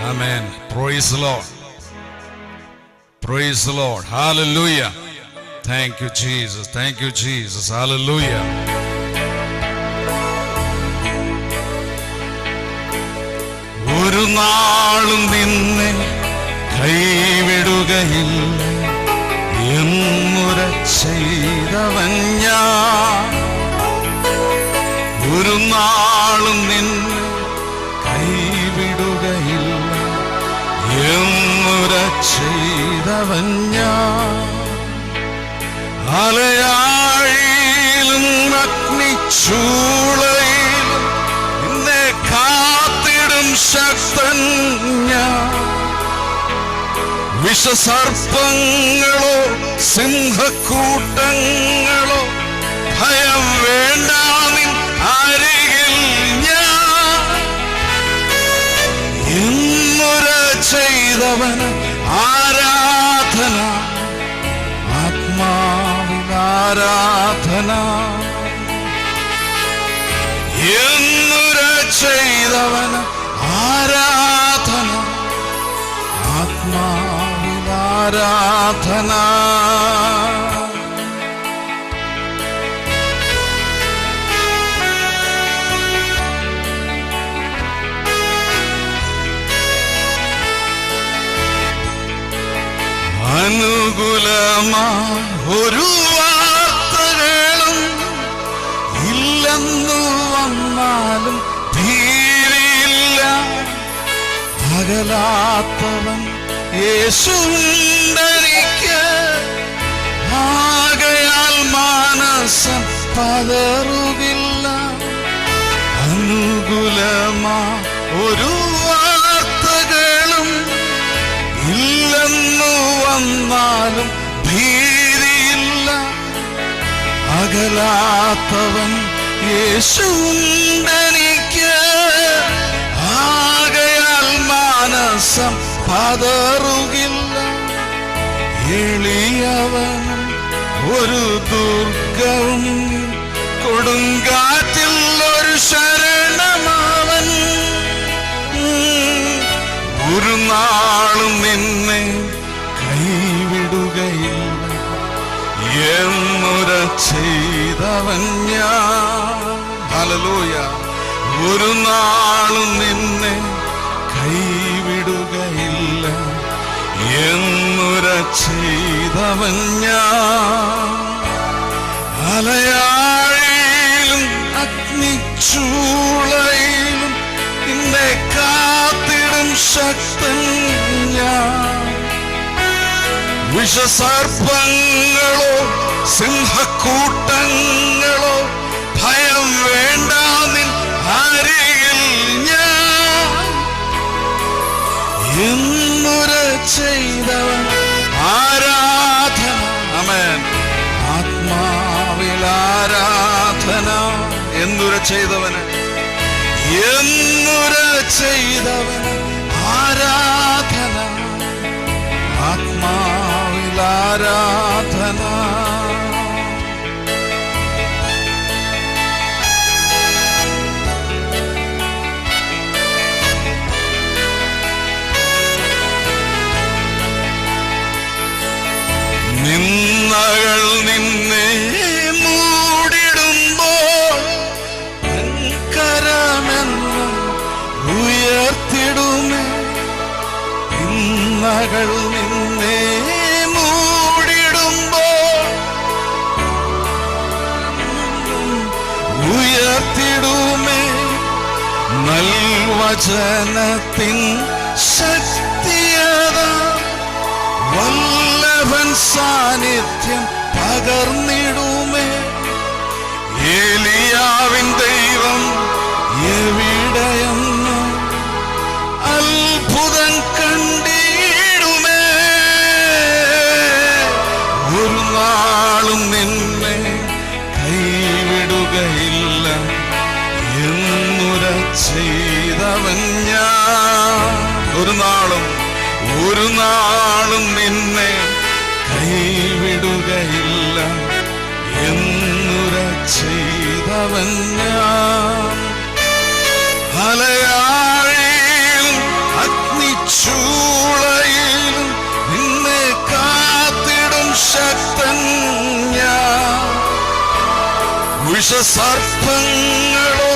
Amen. Praise the Lord. Praise the Lord. Hallelujah. Thank you, Jesus. Thank you, Jesus. Hallelujah. ഒരു നാളും നിന്നെ കൈവിടുകയില്ല എന്നുര ചെയ്തവൻ ഞാൻ. ഒരു നാളും നിന്നെ കൈവിടുകയില്ല എന്നുര ചെയ്തവൻ ഞാൻ. അലയാഴിയിലും അഗ്നിച്ചൂളയിലും നിന്നെ കാത്തിടും ശക്തൻ ഞാൻ. വിഷസർപ്പങ്ങളോ സിംഹക്കൂട്ടങ്ങളോ ഭയം വേണ്ട, നിൻ അരികിൽ ഞാൻ. ഇന്നുര ചെയ്തവൻ ആരാധന, ആത്മാവിൽ ആരാധന. ഇന്നുര ചെയ്തവൻ ആരാധന, ആത്മാവിൽ ആരാധന. അനുകൂലമാ ഒരു വാർത്തകളും ഇല്ലെന്നു വന്നാലും ഭീതിയില്ല. അകലാത്തവൻ യേശുണ്ടെനിക്ക്, ആകയാൽ മാനസം പതറുകില്ല. അനുകൂലമാ ഒരു വാർത്തകളും ഇല്ലെന്നു വന്നാലും ഭീതിയില്ല. അകലാത്തവൻ യേശുണ്ടെനിക്ക്, ആകയാൽ മാനസം പതറുകില്ല. എളിയവനും ഒരു ദുർഗവും കൊടുങ്കാറ്റിൽ ഒരു ശരണമവൻ. ഒരു നാളും നിന്നെ കൈവിടുകയില്ല എന്നുര ചെയ്തവൻ ഞാൻ. ഹല്ലേലൂയ. ഒരു നാളും നിന്നെ കൈവിടുകയില്ല എന്നുര ചെയ്തവൻ ഞാൻ. അലയാഴിയിലും അഗ്നിച്ചൂളയിലും നിന്നെ കാത്തിടും ശക്തൻ ഞാൻ. വിഷസർപ്പങ്ങളോ സിംഹക്കൂട്ടങ്ങളോ ഭയം വേണ്ട, നിൻ അരികിൽ ഞാൻ. എന്നുര ചെയ്തവൻ ആരാധന, ആമേൻ, ആത്മാവിൽ ആരാധന. എന്നുര ചെയ്തവന്, എന്നുര ചെയ്തവന് ആരാധന, ആത്മാവിൽ ആരാധന. നിന്ദകൾ നിന്നെ മൂടിടുമ്പോൾ കരമെന്നും ഉയർത്തിടുമേ. നിന്ദകൾ നിന്നെ മൂടിടുമ്പോൾ ഉയർത്തിടുമേ. നൽവചനത്തിൻ ശക്തിയത വല്ലഭൻ സാന്നിധ്യം പകർന്നിടുമേ. ഏലിയാവിൻ ദൈവം എവിടെയെന്ന് അത്ഭുതം കണ്ടിടുമേ. ഒരു നാളും നിന്നെ കൈവിടുകയില്ല എന്നുര ചെയ്തവൻ ഞാൻ. ഒരു നാളും നിന്നെ കൈവിടുകയില്ല എന്നുര ചെയ്തവൻ ഞാൻ. അലയാഴിയിലും അഗ്നി ചൂളയിൽ നിന്നെ കാത്തിടും ശക്തൻ ഞാൻ. വിഷസർപ്പങ്ങളോ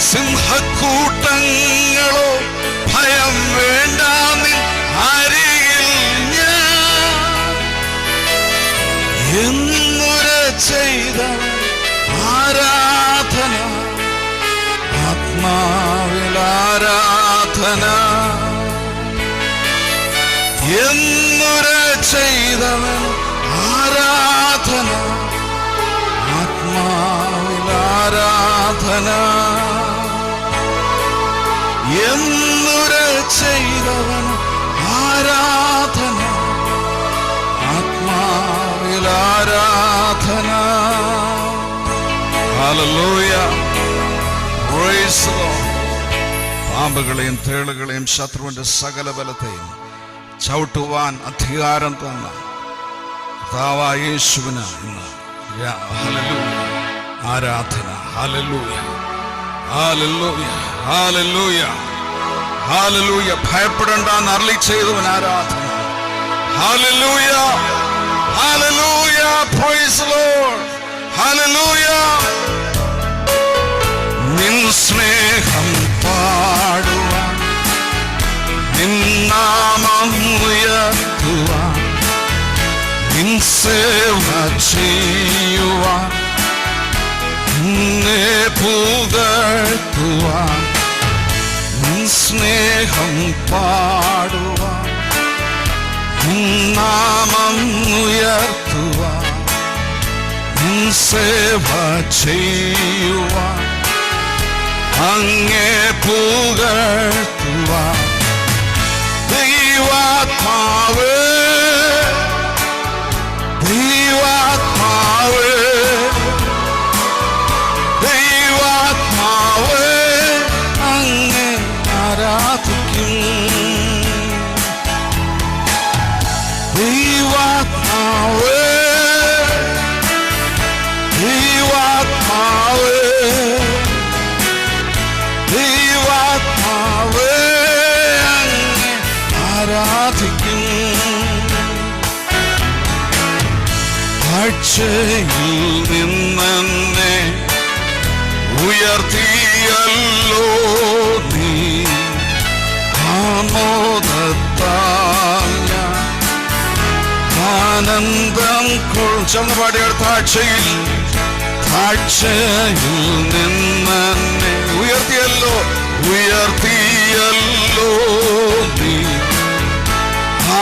സിംഹക്കൂട്ടങ്ങളോ ഭയം വേണ്ട, നിൻ അരികിൽ ഞാൻ. എന്നുര ചെയ്ത ആരാധന, ആത്മാവിൽ ആരാധന. എന്നുര ചെയ്തവൻ ആരാധന, ആത്മാവിൽ ആരാധന. എന്നുര ചെയ്തവൻ ആരാധന, ആത്മാവിൽ ആരാധന. Hallelujah, praise the lord. പാമ്പുകളെയും തേളുകളെയും ശത്രുവിന്റെ സകല ബലത്തെയും ചവിട്ടുവാൻ അധികാരം തന്ന കർത്താവായ യേശുവിന് ഇന്ന് ഹല്ലേലൂയ ആരാധന. Hallelujah, hallelujah, hallelujah, hallelujah. ഭയപ്പെടേണ്ടെന്ന് അരുളി ചെയ്തവൻ ആരാധന. Hallelujah, hallelujah, praise the lord. Hallelujah. നിൻ സ്നേഹം പാടുവാൻ, നിൻ നാമം ഉയർത്തുവാൻ, നിൻ സേവ ചെയ്യുവാൻ, നിന്നെ പുകഴ്ത്തുവാൻ. നിൻ സ്നേഹം പാടുവാൻ, നിൻ നാമം ഉയർത്തുവാൻ, നിൻ സേവ ചെയ്യുവാൻ, അങ്ങേ പുകഴ്ത്തുവാൻ. ദൈവാത്മാവേ, ദൈവാത്മാവേ, ദൈവാത്മാവേ, അങ്ങേ ആരാധിക്കും. ദൈവാത്മാവേ, ദൈവാത്മാവേ, ദൈവാത്മാവേ, അങ്ങേ ആരാധിക്കും. താഴ്ചയിൽ നിന്നെ ഉയർത്തിയല്ലോ നീ, ആമോദത്താൽ ഞാൻ ആനന്ദം കൊള്ളും. പാടിയാൽ താഴ്ചയിൽ, താഴ്ചയിൽ നിന്നെ ഉയർത്തിയല്ലോ, ഉയർത്തിയല്ലോ നീ,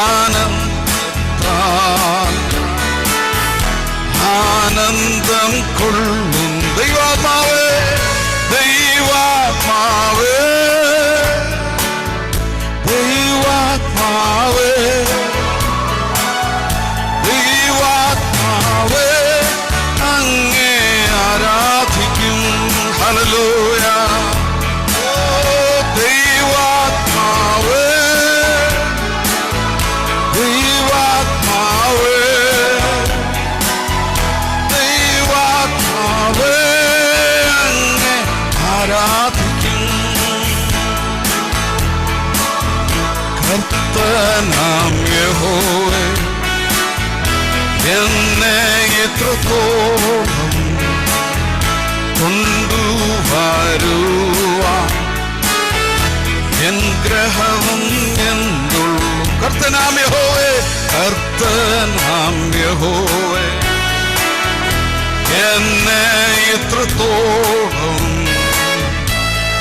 ആനന്ദത്താൽ ആനന്ദം കൊള്ളും. ദൈവാത്മാവേ, ദൈവാത്മാവേ, ദൈവാത്മാവേ, ദൈവാത്മാവേ, അങ്ങേ ആരാധിക്കും. ഹല്ലേലൂയ. ഓ ദൈവാത്മാവേ, ദൈവാത്മാവേ, ദൈവാത്മാവേ, അങ്ങേ ആരാധിക്കും. കർത്തനാം യഹോവേ, എന്നെ ഇത്രത്തോളം കൊണ്ടുവരുവാൻ എൻ ഗ്രഹവും എന്തുള്ളും. കർത്തനാം യഹോവേ, കർത്തനാം യഹോവേ, എന്നെ ഇത്രത്തോളം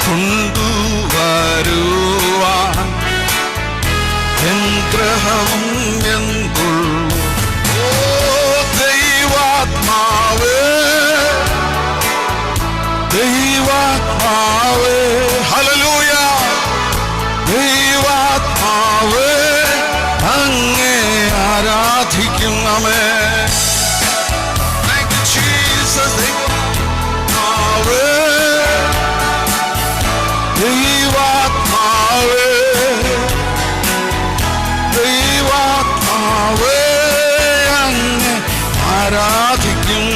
കൊണ്ടുവരുവാൻ എൻ ഗ്രഹവും എന്തുള്ളും. ഓ ദൈവാത്മാവേ, ദൈവാത്മാവേ, ഹല്ലേലൂയ, ദൈവാത്മാവേ, അങ്ങേ ആരാധിക്കും. ആമേൻ. Thank you, Jesus. ദൈവാത്മാവേ, ദൈവാത്മാവേ, ദൈവാത്മാവേ, അങ്ങേ ആരാധിക്കും.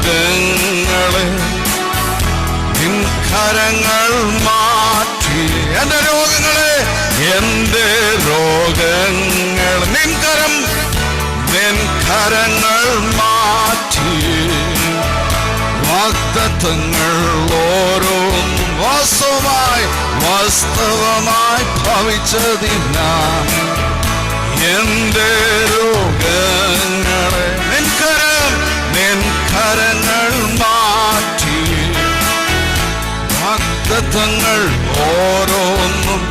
രോഗങ്ങളെ നിൻ കരങ്ങൾ മാറ്റി. എന്റെ രോഗങ്ങളെ, എന്റെ രോഗങ്ങൾ നിൻ കരങ്ങൾ മാറ്റി. വാഗ്ദത്തങ്ങൾ ഓരോന്നും വാസ്തവമായി ഭവിച്ചതിനാൽ എന്റെ രോഗങ്ങളെ നിൻ കരങ്ങൾ മാറ്റി. വാഗ്ദത്തങ്ങൾ ഓരോന്നും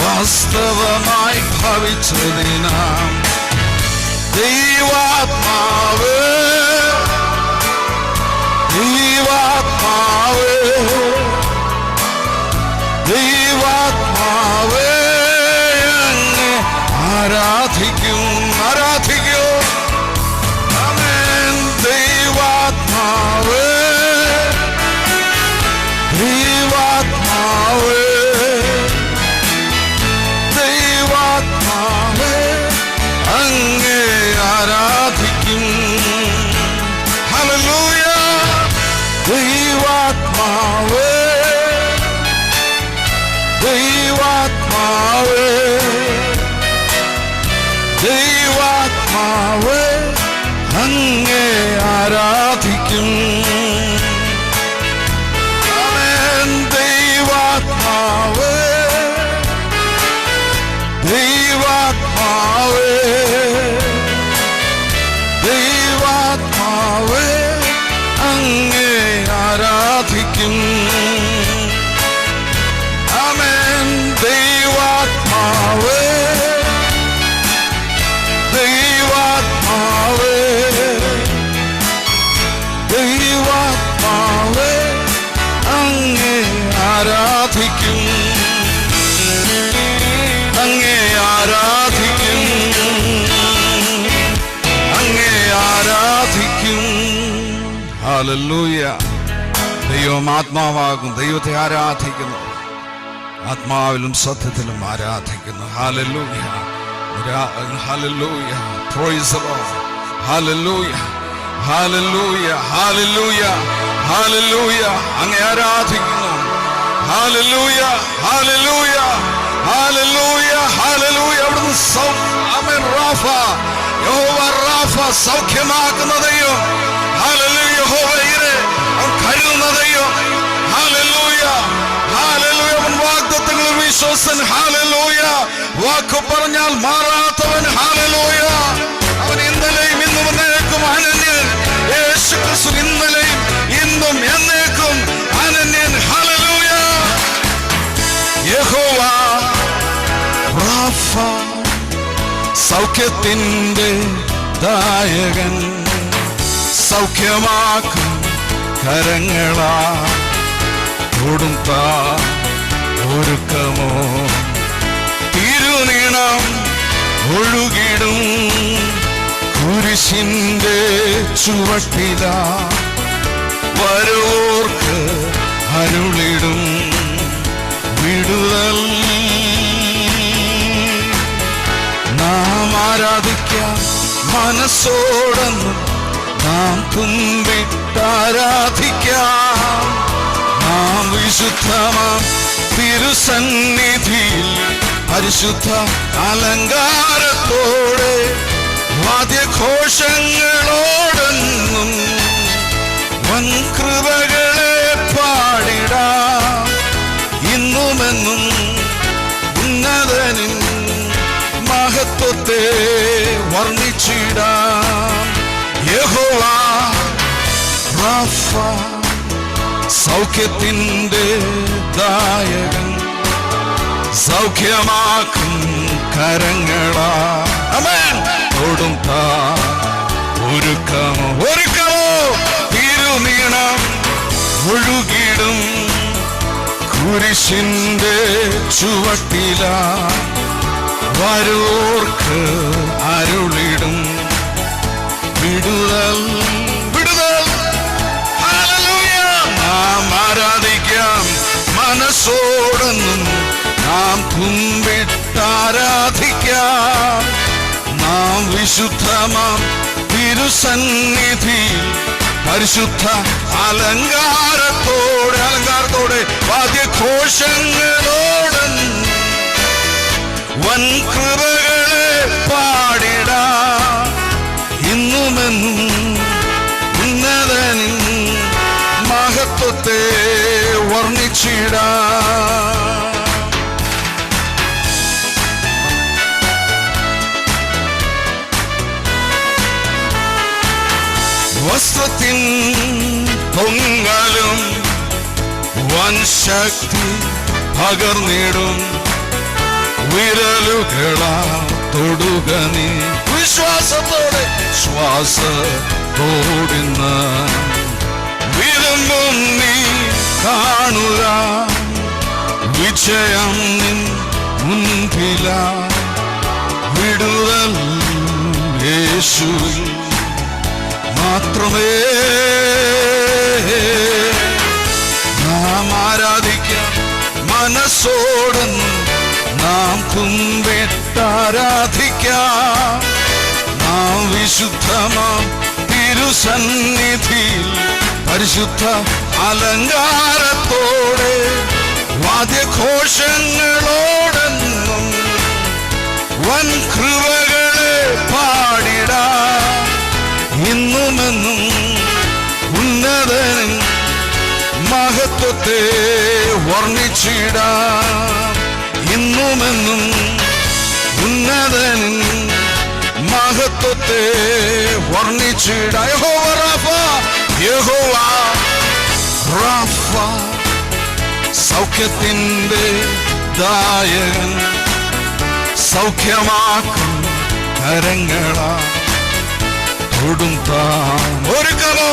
വാസ്തവമായി ഭവിച്ചതിനാൽ ദൈവാത്മാവ് അങ്ങേ ആരാധിക്കും. ആമേൻ. ദൈവാത്മാവ് അങ്ങേ ആരാധിക്കും. ഹല്ലേലൂയ. ദൈവാത്മാവ് അങ്ങേ ആരാധിക്കും. ആമേൻ. ദൈവാത്മാവ് അങ്ങേ ആരാധിക്കും. ആമേൻ. ദൈവാത്മാവ് അങ്ങേ ആരാധിക്കും. ഹല്ലേലൂയ. ദൈവം ആത്മാവാകും. ദൈവത്തെ ആരാധിക്കുന്നു. ആത്മാവിലും സത്യത്തിലും ആരാധിക്കുന്നു. Hallelujah. Hallelujah. Praise the lord. Hallelujah. Hallelujah. Hallelujah. Hallelujah. അങ്ങേ ആരാധിക്കുന്നു. ഹല്ലേലൂയ. ഹല്ലേലൂയ. ഹല്ലേലൂയ. ഹല്ലേലൂയ. അവിടുന്ന് യഹോവ റാഫ സൗഖ്യമാക്കുന്ന ദൈവം. ഹല്ലേലൂയ. യഹോവ ഇരേ അവൻ കരുതുന്ന ദൈവം. ഹല്ലേലൂയ. ഹല്ലേലൂയ. അവൻ വാഗ്ദത്തങ്ങളിൽ വിശ്വസ്തൻ. ഹല്ലേലൂയ. വാക്ക് പറഞ്ഞാൽ മാറാത്തവൻ. ഹല്ലേലൂയ. അവൻ ഇന്നലെയും ഇന്നും എന്നേക്കും അനന്യൻ. യേശുക്രിസ്തു ഇന്നലെയും ഇന്നും എന്നേക്കും അനന്യൻ. ഹല്ലേലൂയ. യഹോവ റാഫ സൗഖ്യത്തിൻ്റെ ദായകൻ. സൗഖ്യമാക്കും കരങ്ങളാ കൊടുത്താ ഒരുക്കമോ. തിരുനീണം ഒഴുകിടും കുരിശിൻ്റെ ചുവട്ടിലാ വരോർക്ക് അരുളിടും വിടുതൽ. നാം ആരാധിക്കാം മനസ്സോടൊന്നും നാം കുമ്പിട്ടാരാധിക്കാം. നാം വിശുദ്ധമാം തിരുസന്നിധിയിൽ പരിശുദ്ധ അലങ്കാരത്തോടെ വാദ്യഘോഷങ്ങളോടൊന്നും വൻകൃപകളെ പാടിടാം. ഇന്നുമെന്നും ഉന്നതനിൻ മഹത്വത്തെ വർണ്ണിച്ചിടാം. യഹോവ റാഫ സൗഖ്യത്തിൻ്റെ ദായകൻ. സൗഖ്യമാക്കും കരങ്ങളാ. ആമേൻ. കൊടുത്താ ഒരുക്കമോ. തിരുനീണം ഒഴുകിടും കുരിശിൻ്റെ ചുവട്ടിലാ വരോർക്ക് അരുളിടും വിടുതൽ. ഹല്ലേലൂയ. നാം ആരാധിക്കാം മനസ്സോടൊന്നും നാം കുമ്പിട്ടാരാധിക്കാം. നാം വിശുദ്ധമാം തിരുസന്നിധിയിൽ പരിശുദ്ധ അലങ്കാരത്തോടെ വാദ്യഘോഷങ്ങളോടെ വൻ കൃപകളെ പാടിടാ. ഇന്നുമെന്നും ഉന്നതനിൻ മഹത്വത്തെ വർണ്ണിച്ചിടാ. വസ്ത്രത്തിൻ പൊങ്ങലും വൻ ശക്തി പകർന്നിടും. വിരലുകളാ തൊടുക നീ വിശ്വാസത്തോടെ ശ്വാസത്തോടിന്ന് വിരുമ്പും നീ കാണുക. വിജയം നിൻ മുൻപില വിടുതൽ യേശുവിൽ മാത്രമേ. നാം ആരാധിക്കാം മനസ്സോടെ, നാം കുമ്പിട്ടാരാധിക്കാം. നാം വിശുദ്ധമാം തിരുസന്നിധിയിൽ പരിശുദ്ധ അലങ്കാരത്തോടെ വാദ്യഘോഷങ്ങളോടെന്നും വൻ കൃപകളെ പാടിടാം. ഇന്നുമെന്നും ഉന്നതൻ മഹത്വത്തെ വർണ്ണിച്ചിടാം. ഇന്നുമെന്നും ഉന്നതൻ മഹത്വത്തെ വർണ്ണിച്ചിടാം. യഹോവ റാഫ, യഹോവ റാഫ, സൗഖ്യത്തിൻ്റെ ദായകൻ, സൗഖ്യമാക്കും കരങ്ങളാ തൊടും താൻ. ഒരുക്കമോ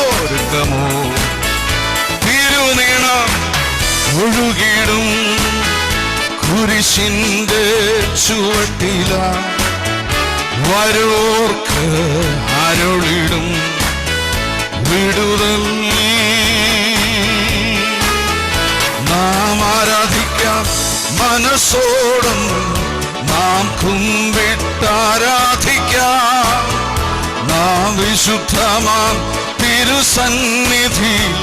തിരുനീണം ഒഴുകിടും കുരിശിന്റെ ചുവട്ടില വരോർക്ക് അരുളിടും വിടുതൽ. നാം ആരാധിക്കാം മനസ്സോടും, നാം കുമ്പിട്ടാരാധിക്കാം. നാം വിശുദ്ധമാം തിരുസന്നിധിയിൽ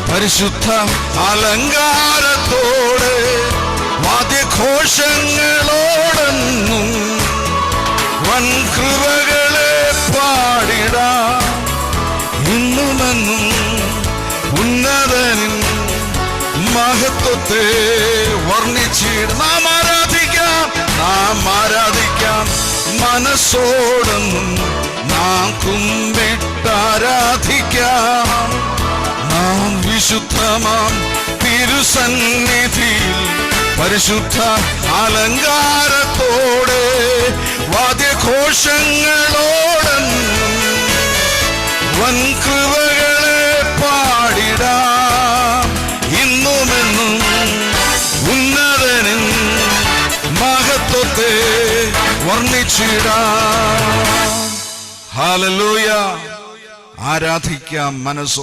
പരിശുദ്ധ അലങ്കാരത്തോടെ വാദ്യഘോഷങ്ങളോടെന്നും വൻ കൃപകളെ പാടിടാം. ഇന്നുമെന്നും ഉന്നതനിൻ മഹത്വത്തെ വർണ്ണിച്ചിടാം. നാം ആരാധിക്കാം മനസ്സോടെന്നും, നാം കുമ്പിട്ടാരാധിക്കാം. നാം വിശുദ്ധമാം തിരുസന്നിധിയിൽ പരിശുദ്ധ അലങ്കാരത്തോടെ വാദ്യഘോഷങ്ങളോടെന്നും വൻ കൃപകളെ പാടിടാം. ഇന്നുമെന്നും ഉന്നതനിൻ മഹത്വത്തെ വർണ്ണിച്ചിടാം. ഹല്ലേലൂയ. ആരാധിക്കാം മനസ്സോ